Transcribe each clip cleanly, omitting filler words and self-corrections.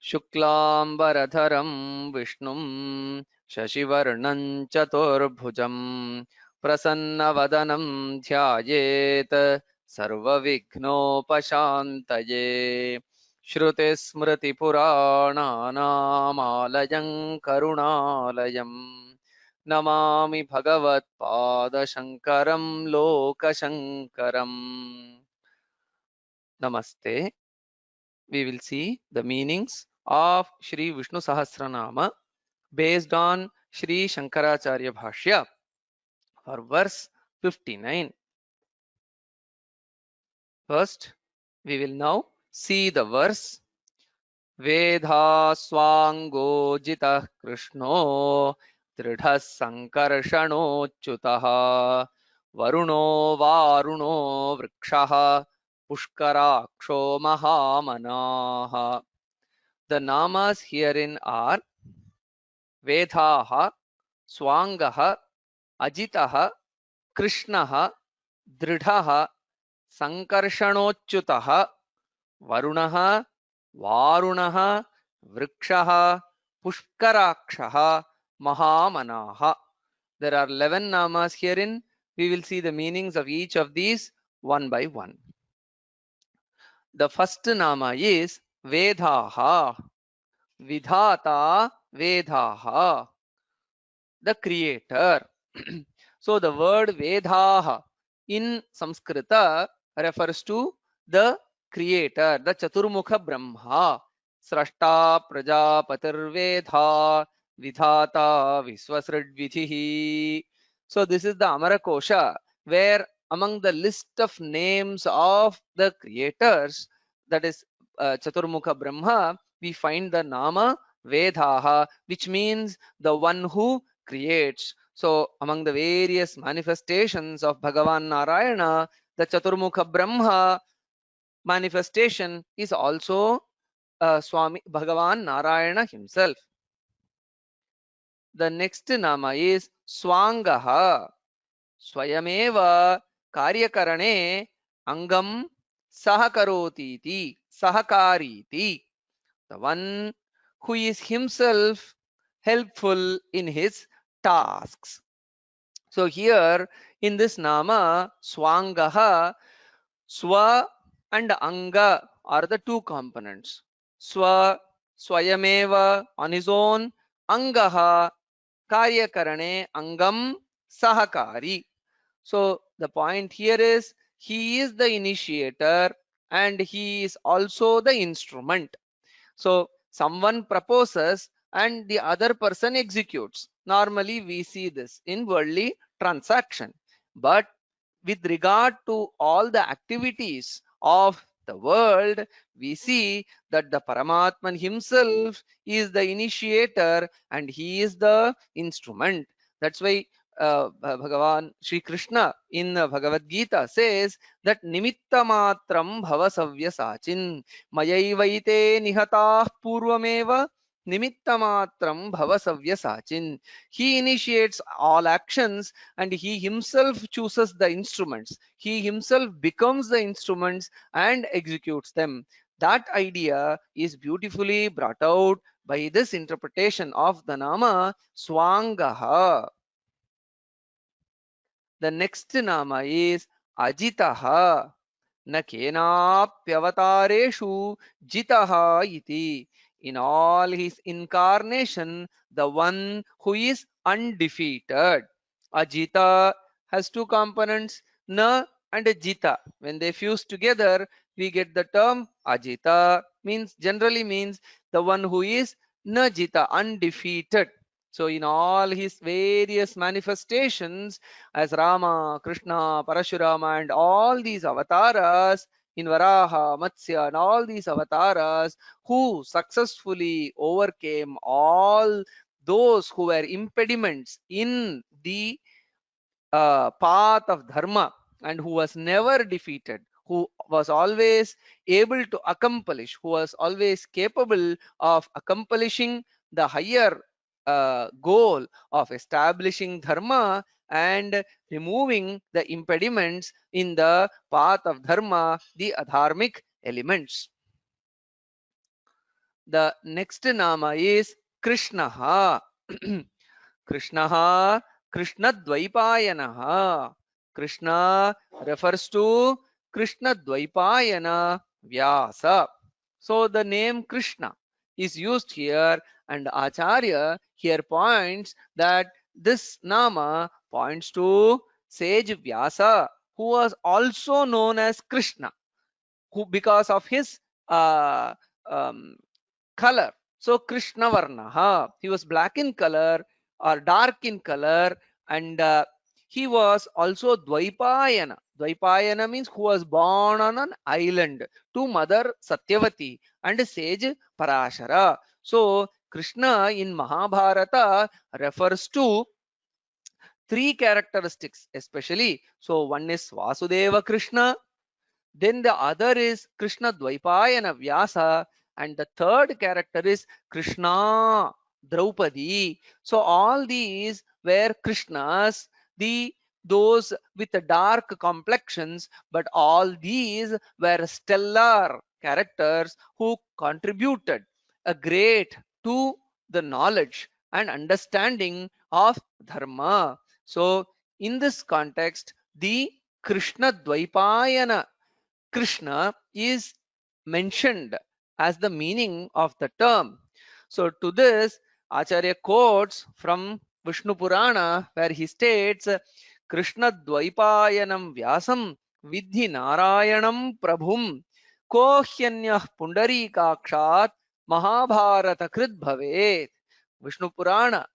शुक्लांबरधरं विष्णुं शशिवर्णं चतुर्भुजं प्रसन्नवदनं ध्यायेत् सर्वविघ्नोपशान्तये। श्रुतिस्मृतिपुराणानामालयं करुणालयं Namami भगवत्पादशङ्करं लोकशङ्करम्। Namaste. We will see the meanings of Shri Vishnu Sahasranama based on Shri Shankaracharya Bhashya for verse 59. First, we will now see the verse. Vedha swango jitah krishno tridhas sankarshanochyutah varuno varuno vrikshaha pushkaraksho mahamanah. The namas herein are Vedaha, Swangaha, Ajitaha, Krishnaha, Dridhaha, Sankarshanoচ্युतः, Varunaha, Varunaha, Vrikshaha, Pushkarakshaha, Mahamanaha. There are 11 namas herein. We will see the meanings of each of these one by one. The first nama is Vedaha. Vidhata Vedaha, the creator. So the word Vedaha in Sanskrita refers to the creator, the Chaturmukha Brahma. Srashta Prajapatir Vedha Vidhata Viswasridvidhihi. So this is the Amara Kosha, where among the list of names of the creators, that is Chaturmukha Brahma, we find the Nama Vedaha, which means the one who creates. So among the various manifestations of Bhagavan Narayana, the Chaturmukha Brahma manifestation is also Swami Bhagavan Narayana himself. The next nama is Swangaha. Swayameva Karyakarane Angam Sahakarotiti Sahakariti. The one who is himself helpful in his tasks. So here in this nama, Swangaha, Swa and Anga are the two components. Swa, Swayameva on his own, Angaha, Karyakarane, Angam, Sahakari. So the point here is he is the initiator and he is also the instrument. So someone proposes and the other person executes. Normally we see this in worldly transaction. But with regard to all the activities of the world, we see that the Paramatman himself is the initiator and he is the instrument. That's why Bhagavan Sri Krishna in Bhagavad Gita says that Nimitta Matram Bhavasavya Sachin Mayaivaite Nihatah Purvameva Nimitta Matram Bhavasavya Sachin. He initiates all actions and he himself chooses the instruments. He himself becomes the instruments and executes them. That idea is beautifully brought out by this interpretation of the Nama Swangaha. The next Nama is Ajitaha. Na kenapyavatareshu jitaha iti. In all his incarnation, the one who is undefeated. Ajita has two components, na and jita. When they fuse together, we get the term Ajita, generally means the one who is na jita, undefeated. So in all his various manifestations as Rama, Krishna, Parashurama and all these avatars in Varaha, Matsya and all these avatars who successfully overcame all those who were impediments in the path of dharma and who was never defeated, who was always able to accomplish, who was always capable of accomplishing the higher goal of establishing dharma and removing the impediments in the path of dharma, the adharmic elements. The next nama is Krishnaha. Krishnaha, Krishna Dvaipayanaha. Krishna refers to Krishna Dvaipayana Vyasa. So the name Krishna is used here, and Acharya here points that this nama points to sage Vyasa, who was also known as Krishna, who because of his uh, um, color. So Krishna Varnaha, he was black in color or dark in color, and he was also Dvaipayana. Dvaipayana means who was born on an island to Mother Satyavati and sage Parashara. So Krishna in Mahabharata refers to three characteristics especially. So one is Vasudeva Krishna, then the other is Krishna Dvaipayana Vyasa, and the third character is Krishna Draupadi. So all these were Krishnas, the those with the dark complexions, but all these were stellar characters who contributed a great to the knowledge and understanding of dharma. So in this context, the Krishna Dvaipayana Krishna is mentioned as the meaning of the term. So to this, Acharya quotes from Vishnu Purana, where he states, Krishna Dvaipayanam Vyasam Vidhi Narayanam Prabhum Kohyanyah Pundarikakshat Mahabharata Krit Bhavet. Vishnu Purana,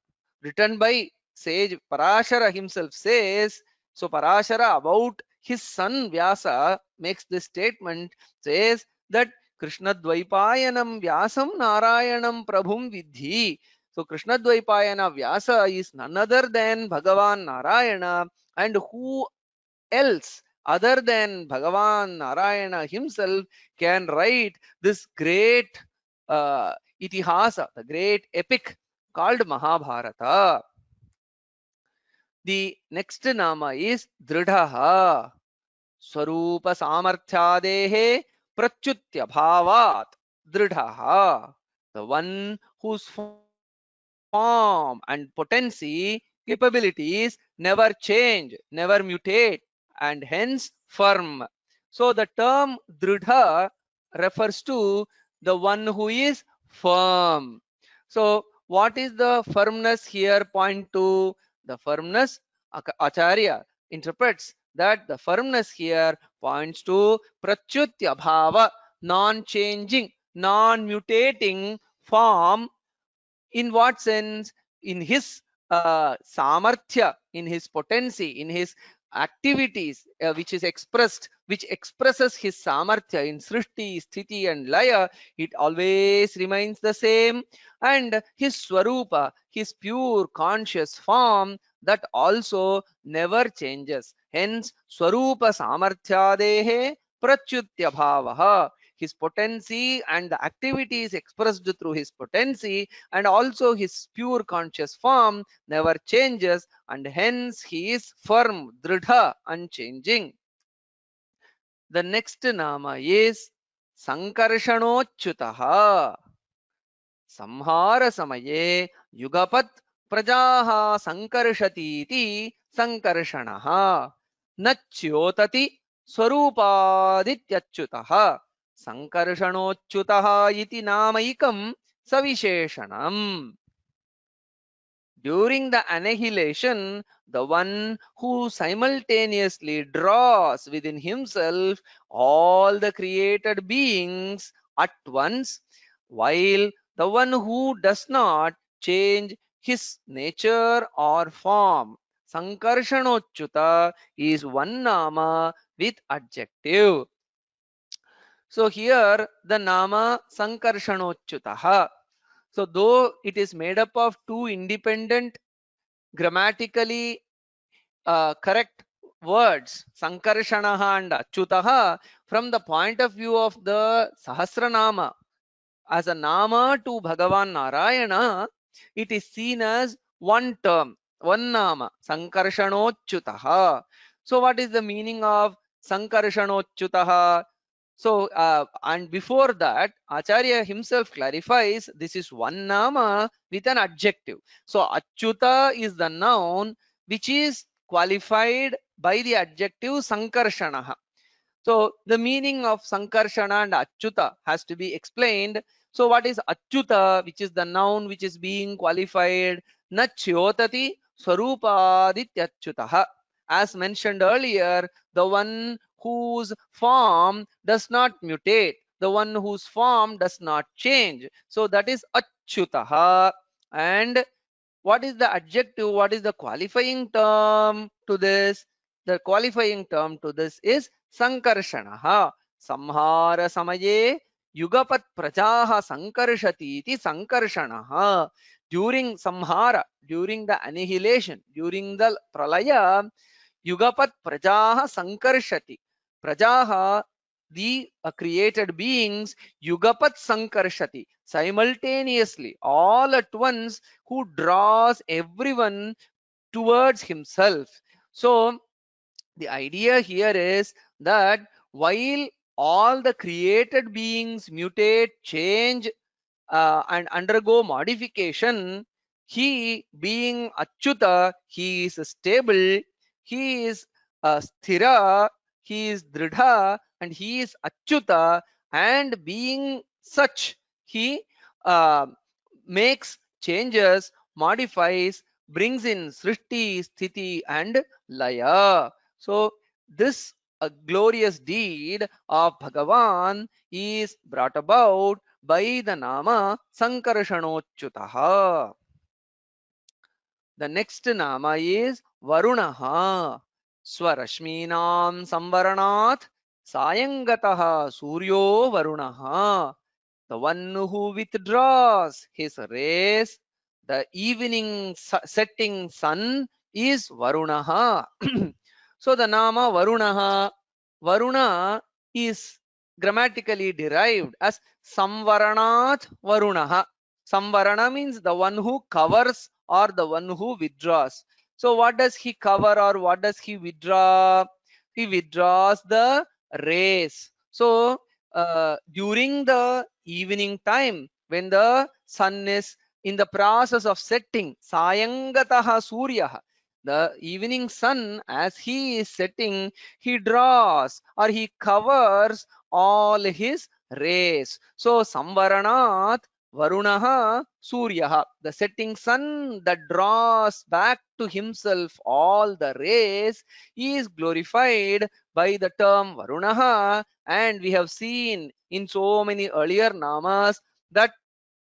written by sage Parashara himself, says, so Parashara about his son Vyasa makes this statement, says that Krishna Dvaipayanam Vyasam Narayanam Prabhum Vidhi. So Krishna Dvaipayana Vyasa is none other than Bhagavan Narayana, and who else other than Bhagavan Narayana himself can write this great itihasa, the great epic called Mahabharata. The next nama is Dridhaha. स्वरूप सामर्थ्यादेः प्रच्युत्य भावात् दृढ़ः, the one whose form and potency capabilities never change, never mutate, and hence firm. So the term dridha refers to the one who is firm. So what is the firmness here point to? The firmness, Acharya interprets that the firmness here points to prachutyabhava, bhava, non-changing, non-mutating form. In what sense? In his samarthya, in his potency, in his activities, which is expressed, which expresses his samarthya in srishti, sthiti and laya, it always remains the same. And his swarupa, his pure conscious form, that also never changes. Hence swarupa samarthyadehe prachutyabhavaha, bhavaha, his potency and the activities expressed through his potency and also his pure conscious form never changes, and hence he is firm, dridha, unchanging. The next nama is Sankarshanoচ্युतः. Samhara samaye yugapat prajaha sankarshati sankarshanaha nachyotati swarupadityachyutah sankarshanoच्युतः iti namaikam savisheshanam. During the annihilation, the one who simultaneously draws within himself all the created beings at once, while the one who does not change his nature or form. Sankarshanoচ্युta is one nama with adjective. So here the nama Sankarshanoচ্युतः. So though it is made up of two independent grammatically correct words, Sankarshanaha and Achyutaha, from the point of view of the Sahasranama, as a nama to Bhagavan Narayana, it is seen as one term, one nama, Sankarshanoচ্युतः. So what is the meaning of Sankarshanoচ্युतः? So, and before that, Acharya himself clarifies this is one nama with an adjective. So, Achyuta is the noun which is qualified by the adjective Sankarshanaha. So, the meaning of Sankarshana and Achyuta has to be explained. So, what is Achyuta, which is the noun which is being qualified? Na Chyotati Swarupadityachuta. As mentioned earlier, the one whose form does not mutate, the one whose form does not change. So, that is Achyutaha. And what is the adjective? What is the qualifying term to this? The qualifying term to this is Sankarshanaha. Samhara samaye yugapat prajaha sankarshati iti Sankarshanaha. During Samhara, during the annihilation, during the pralaya, yugapat prajaha sankarshati. Prajaha, the created beings, yugapat sankarshati, simultaneously, all at once, who draws everyone towards himself. So the idea here is that while all the created beings mutate, change, and undergo modification, he being Achyuta, he is stable, he is Sthira, he is Dridha, and he is Achyuta, and being such, he uh, makes changes, modifies, brings in Srishti, Sthiti, and Laya. So, this glorious deed of Bhagavan is brought about by the nama Sankarshanochuta. The next nama is Varunaha. Swarashminam Samvaranat Sayangataha Suryo Varunaha. The one who withdraws his rays, the evening setting sun is Varunaha. So the nama Varunaha, Varuna is grammatically derived as Samvaranat Varunaha. Samvarana means the one who covers or the one who withdraws. So what does he cover or what does he withdraw? He withdraws the rays. So during the evening time, when the sun is in the process of setting, Sayangataha Surya, the evening sun, as he is setting, he draws or he covers all his rays. So Samvaranat Varunaha Suryaha, the setting sun that draws back to himself all the rays, is glorified by the term Varunaha. And we have seen in so many earlier namas that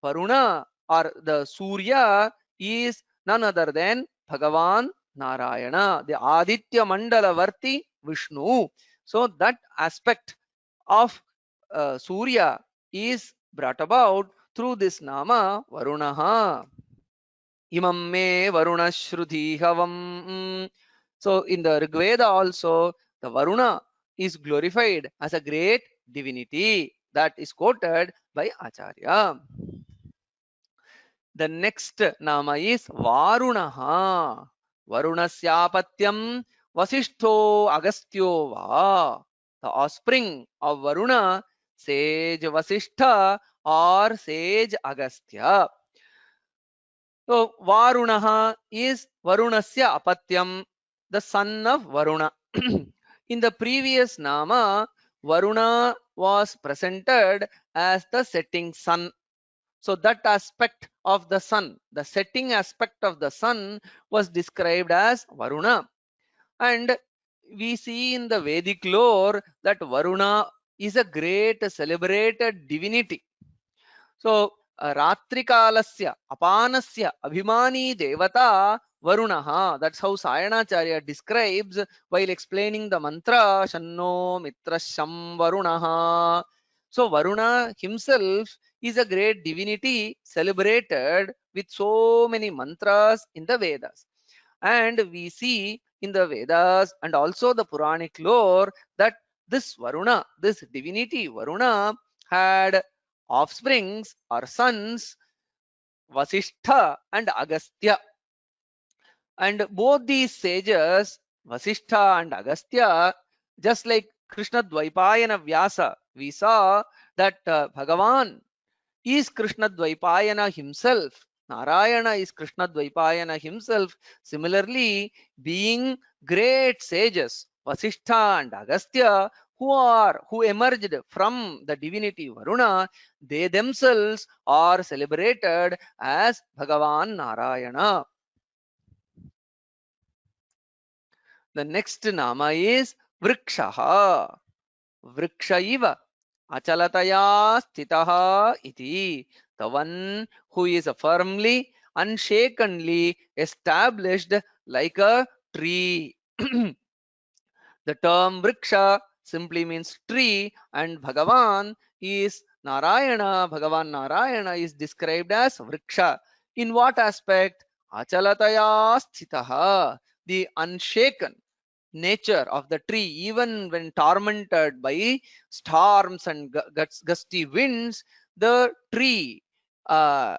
Varuna or the Surya is none other than Bhagavan Narayana, the Aditya Mandala Varti Vishnu. So that aspect of Surya is brought about through this nama Varunaha. Imam me Varuna Shruti Havam. So in the Rigveda also, the Varuna is glorified as a great divinity. That is quoted by Acharya. The next nama is Varunaha. Varunasyapathyam Vasishtho Agastyo Va. The offspring of Varuna, sage Vasishtha or sage Agastya. So Varunaha is Varunasya Apatyam, the son of Varuna. In the previous nama, Varuna was presented as the setting sun. So that aspect of the sun, the setting aspect of the sun, was described as Varuna. And we see in the Vedic lore that Varuna is a great celebrated divinity. So Ratrikalasya, Apanasya, Abhimani Devata Varunaha. That's how Sayanacharya describes while explaining the mantra Shanno Mitrasham Varunaha. So Varuna himself is a great divinity celebrated with so many mantras in the Vedas. And we see in the Vedas and also the Puranic lore that this Varuna, this divinity Varuna, had offsprings or sons, Vasishtha and Agastya. And both these sages, Vasishtha and Agastya, just like Krishna Dvaipayana Vyasa, we saw that Bhagavan is Krishna Dvaipayana himself. Narayana is Krishna Dvaipayana himself. Similarly, being great sages, Vasishtha and Agastya, who emerged from the divinity Varuna, they themselves are celebrated as Bhagavan Narayana. The next nama is Vrikshaha. Vrikshaiva achalataya sthitaha iti. The one who is firmly, unshakenly established like a tree. The term Vriksha simply means tree, and Bhagavan is Narayana. Bhagavan Narayana is described as Vriksha. In what aspect? Achalataya sthitaha, the unshaken nature of the tree, even when tormented by storms and gusty winds, the tree uh,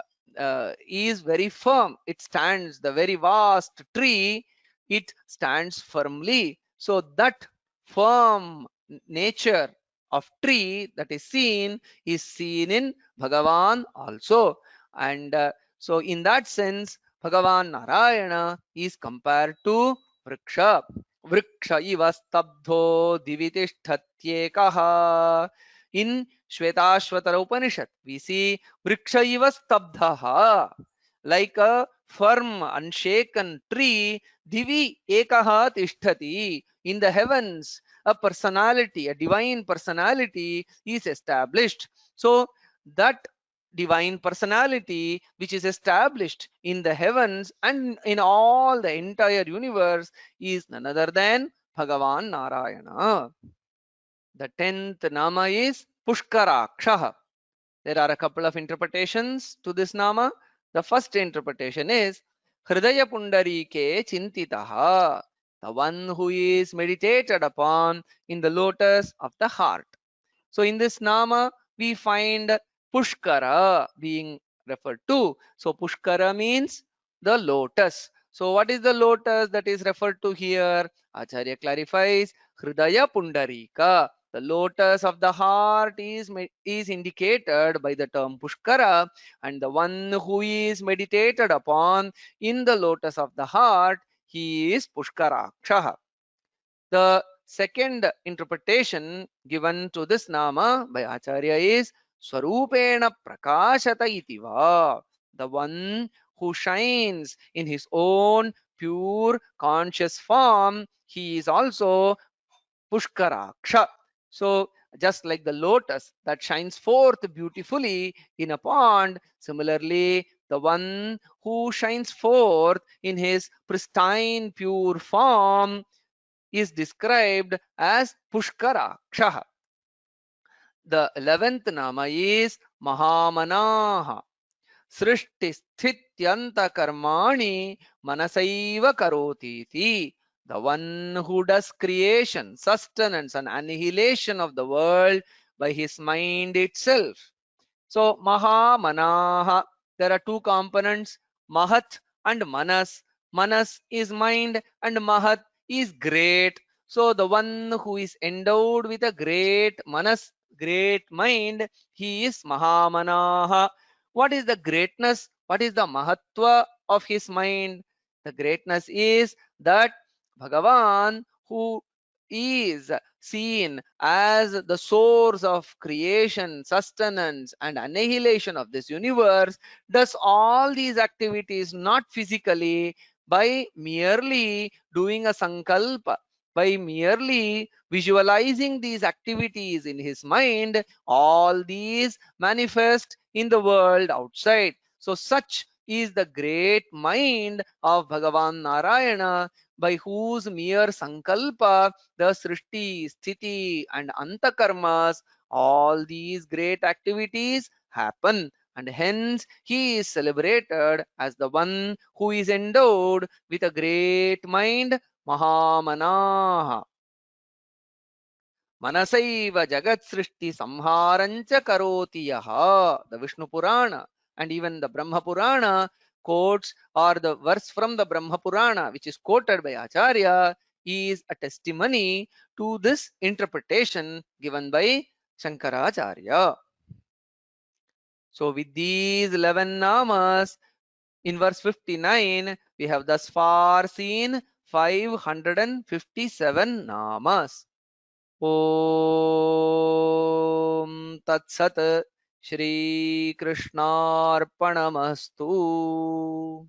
is very firm. It stands, the very vast tree, it stands firmly. So that firm nature of tree that is seen in Bhagavan also. And so in that sense, Bhagavan Narayana is compared to Vriksha. वृक्ष इव स्तब्धो दिवि तिष्ठत्येकः. In Shvetashvatara Upanishad, we see Vriksha iva stabdhaha, like a firm, unshaken tree. Divi ekaha tishtati. In the heavens, a personality, a divine personality is established. So that divine personality which is established in the heavens and in all the entire universe is none other than Bhagavan Narayana. The 10th nama is Pushkaraksha. There are a couple of interpretations to this nama. The first interpretation is Hridaya Pundarike Chintitaha, the one who is meditated upon in the lotus of the heart. So in this nama, we find Pushkara being referred to. So Pushkara means the lotus. So what is the lotus that is referred to here? Acharya clarifies, Hridaya Pundarika. The lotus of the heart is indicated by the term Pushkara, and the one who is meditated upon in the lotus of the heart, he is Pushkaraksha. The second interpretation given to this nama by Acharya is Swarupena Prakashata Itiva, the one who shines in his own pure conscious form, he is also Pushkaraksha. So just like the lotus that shines forth beautifully in a pond, similarly the one who shines forth in his pristine pure form is described as Pushkaraksha. The 11th nama is Mahamanaha. Srishti Sthityanta Karmani Manasaiva Karotiti. The one who does creation, sustenance and annihilation of the world by his mind itself. So Mahamanaha, there are two components, Mahat and Manas. Manas is mind and Mahat is great. So the one who is endowed with a great Manas, great mind, he is Mahamanaha. What is the greatness? What is the Mahatva of his mind? The greatness is that Bhagavan, who is seen as the source of creation, sustenance, and annihilation of this universe, does all these activities not physically, by merely doing a sankalpa, by merely visualizing these activities in his mind, all these manifest in the world outside. So such is the great mind of Bhagavan Narayana, by whose mere sankalpa the srishti, sthiti, and antakarmas, all these great activities happen. And hence he is celebrated as the one who is endowed with a great mind, Mahamanaha. Manasaiva Jagat Srishti Samharancha Karoti Yaha. The Vishnu Purana and even the Brahma Purana quotes, or the verse from the Brahma Purana which is quoted by Acharya, is a testimony to this interpretation given by Shankaracharya. So with these 11 namas, in verse 59, we have thus far seen 557 namas. Om Tat Sat, Shri Krishnarpanamastu.